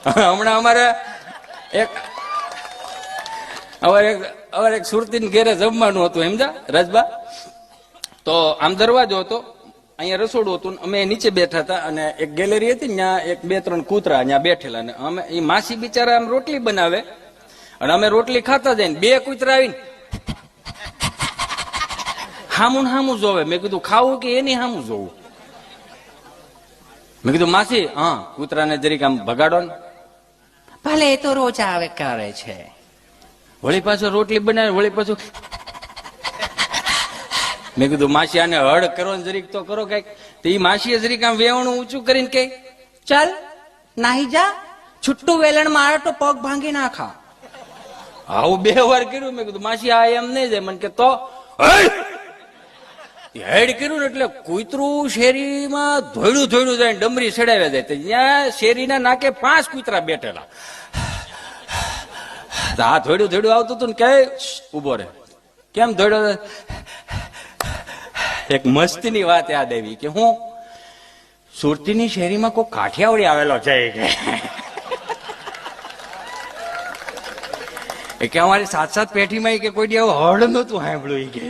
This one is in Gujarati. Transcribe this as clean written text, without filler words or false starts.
હમણાં અમારે એક સુરતી ઘેરે જમવાનું હતું સમજા રાજબા. તો આમ દરવાજો હતો, અહીંયા રસોડું હતું, અમે નીચે બેઠા હતા અને એક ગેલેરી હતી ને ત્યાં એક 2-3 કૂતરા ત્યાં બેઠેલા. ને અમે એ માસી બિચારા આમ રોટલી બનાવે અને અમે રોટલી ખાતા જઈને 2 કૂતરા આવીને હામું હામું જોવે. મેં કીધું ખાવું કે એની હામું જોવું? મેં કીધું માસી હા કૂતરાને જરીક આમ ભગાડો ને. ભલે એ તો રોજ આવે કરે છે. વળી પાછો રોટલી બનાવે, વળી પાછું. મેં કીધું માસી આને હળ કરો ને જરીક તો કરો કઈક. તો એ માસીએ જરીક આમ વેવણું ઊંચું કરીને કે ચાલ નાહી જા, છૂટું વેલણ મારે તો પગ ભાંગી નાખા. આવું 2 વાર કર્યું. મેં કીધું માસી આ એમ નહીં જાય. મને કે તો હેડ કર્યું ને એટલે કૂતરું શેરીમાં ધોયડું જાય, ડમરી ચડાવ્યા જાય. ત્યાં શેરીના નાકે 5 કૂતરા બેઠેલા. આ ધોયડું આવતું હતું ને કે ઉભો રે, કેમ ધોયડો? એક મસ્તીની વાત યાદ આવી કે હું સુરતીની શેરીમાં કોઈ કાઠિયાવાડી આવેલો છે કે અમારી 7-7 પેઢીમાં કે કોઈ હળ નતું સાંભળ્યું કે